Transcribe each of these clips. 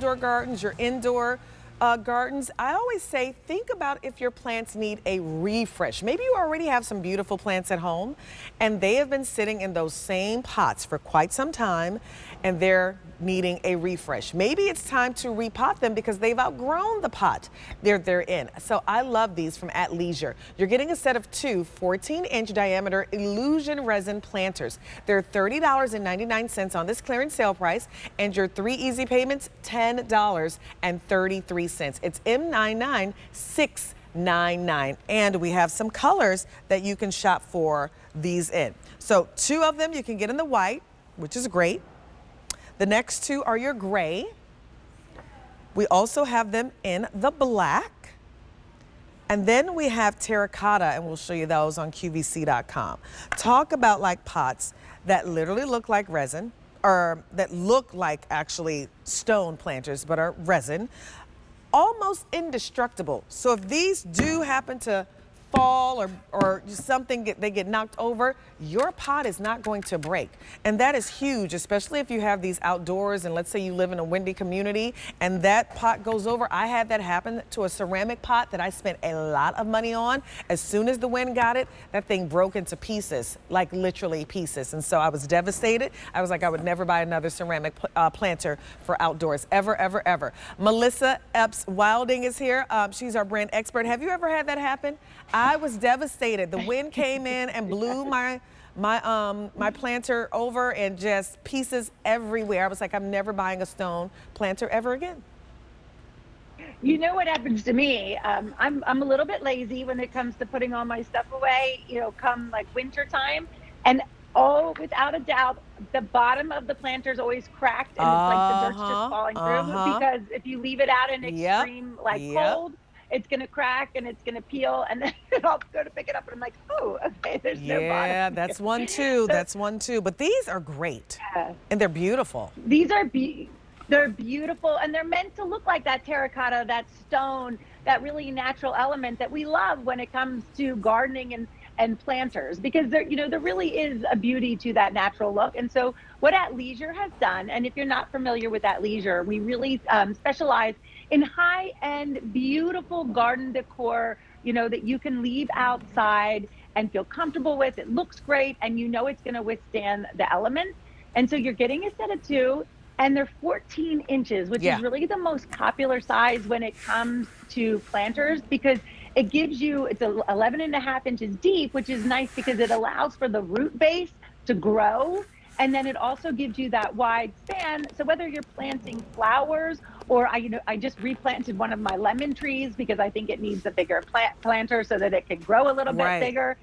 outdoor gardens, your indoor gardens, I always say think about if your plants need a refresh. Maybe you already have some beautiful plants at home and they have been sitting in those same pots for quite some time and they're needing a refresh. Maybe it's time to repot them because they've outgrown the pot they're in. So I love these from ATLeisure. You're getting a set of two 14-inch diameter illusion resin planters. They're $30.99 on this clearance sale price, and your 3 easy payments, $10.33. It's M99699, and we have some colors that you can shop for these in. So 2 of them you can get in the white, which is great. The next 2 are your gray. We also have them in the black. And then we have terracotta, and we'll show you those on QVC.com. Talk about like pots that literally look like resin, or that look like actually stone planters, but are resin. Almost indestructible. So if these do happen to fall or something, they get knocked over, your pot is not going to break. And that is huge, especially if you have these outdoors and let's say you live in a windy community and that pot goes over. I had that happen to a ceramic pot that I spent a lot of money on. As soon as the wind got it, that thing broke into pieces, like literally pieces. And so I was devastated. I was like, I would never buy another ceramic planter for outdoors, ever, ever, ever. Melissa Epps Wilding is here. She's our brand expert. Have you ever had that happen? I was devastated. The wind came in and blew my planter over and just pieces everywhere. I was like, I'm never buying a stone planter ever again. You know what happens to me? I'm a little bit lazy when it comes to putting all my stuff away, you know, come like winter time. And without a doubt, the bottom of the planter is always cracked and it's like the dirt's just falling through because if you leave it out in extreme cold, it's going to crack and it's going to peel, and then I'll go to pick it up and I'm like, oh, okay, there's no bottom. Yeah, that's one too. That's one too. But these are great and they're beautiful. These are they're beautiful, and they're meant to look like that terracotta, that stone, that really natural element that we love when it comes to gardening and planters, because there really is a beauty to that natural look. And so what ATLeisure has done, and if you're not familiar with ATLeisure, we really specialize in high-end, beautiful garden decor, that you can leave outside and feel comfortable with. It looks great, and it's going to withstand the elements. And so you're getting a set of 2, and they're 14 inches, which is really the most popular size when it comes to planters, because it gives you, it's 11.5 inches deep, which is nice because it allows for the root base to grow. And then it also gives you that wide span. So whether you're planting flowers, or I just replanted one of my lemon trees because I think it needs a bigger planter so that it can grow a little bit bigger.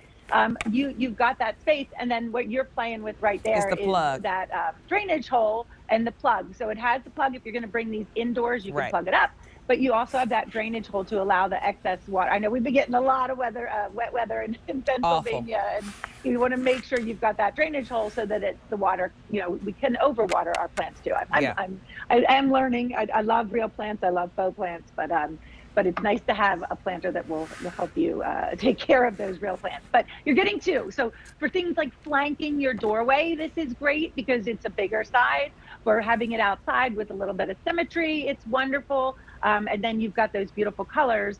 You've got that space, and then what you're playing with right there is that drainage hole and the plug. So it has the plug. If you're going to bring these indoors, you can plug it up. But you also have that drainage hole to allow the excess water. I know we've been getting a lot of wet weather in Pennsylvania, and you want to make sure you've got that drainage hole so that it's the water. We can overwater our plants too. I am learning. I love real plants. I love faux plants, but it's nice to have a planter that will help you take care of those real plants. But you're getting 2. So for things like flanking your doorway, this is great because it's a bigger size. For having it outside with a little bit of symmetry, it's wonderful. And then you've got those beautiful colors,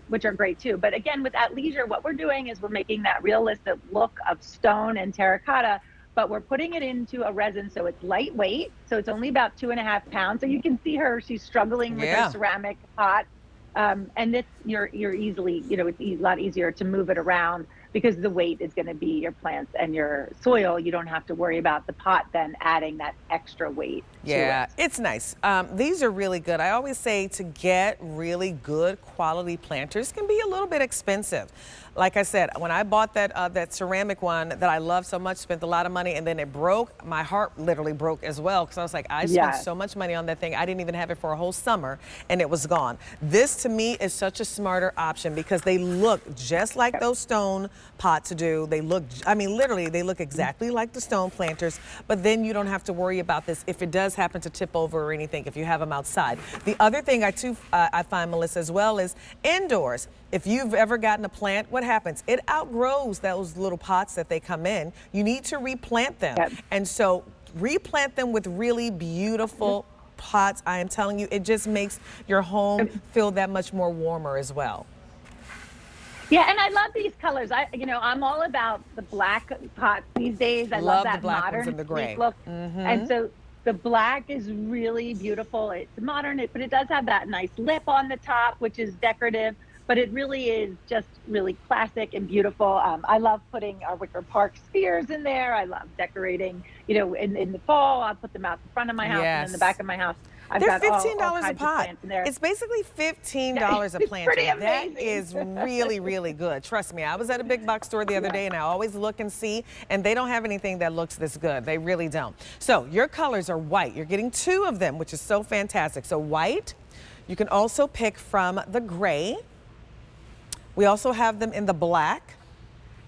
which are great too. But again, with ATLeisure, what we're doing is we're making that realistic look of stone and terracotta, but we're putting it into a resin so it's lightweight. So it's only about 2.5 pounds. So you can see her, she's struggling with her ceramic pot. And this, you're easily, it's a lot easier to move it around because the weight is going to be your plants and your soil. You don't have to worry about the pot then adding that extra weight. Yeah, it's nice. These are really good. I always say to get really good quality planters can be a little bit expensive. Like I said, when I bought that ceramic one that I love so much, spent a lot of money, and then it broke, my heart literally broke as well, because I was like, I spent so much money on that thing. I didn't even have it for a whole summer, and it was gone. This, to me, is such a smarter option because they look just like those stone pots do. They look, I mean, literally, they look exactly like the stone planters, but then you don't have to worry about this if it does happen to tip over or anything, if you have them outside. The other thing I find, Melissa, as well, is indoors. If you've ever gotten a plant, what happens? It outgrows those little pots that they come in. You need to replant them. And so replant them with really beautiful pots, I am telling you, it just makes your home feel that much more warmer as well. Yeah, and I love these colors. I'm all about the black pots these days. I love the that black modern ones and the gray. sleek look. And so the black is really beautiful. It's modern, but it does have that nice lip on the top, which is decorative. But it really is just really classic and beautiful. I love putting our wicker park spheres in there. I love decorating. In the fall, I'll put them out the front of my house and in the back of my house. They're got $15 all a kinds of pot. plants in there. It's basically $15 a planter. Pretty amazing. That is really, really good. Trust me, I was at a big box store the other day and I always look and see, and they don't have anything that looks this good. They really don't. So your colors are white. You're getting 2 of them, which is so fantastic. So white, you can also pick from the gray. We also have them in the black.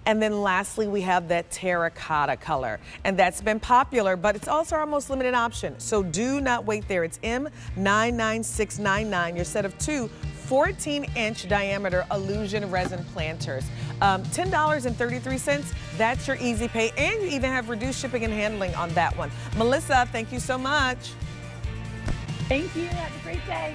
And then lastly, we have that terracotta color. And that's been popular, but it's also our most limited option. So do not wait there. It's M99699, your set of 2 14-inch diameter illusion resin planters. $10.33, that's your easy pay. And you even have reduced shipping and handling on that one. Melissa, thank you so much. Thank you. Have a great day.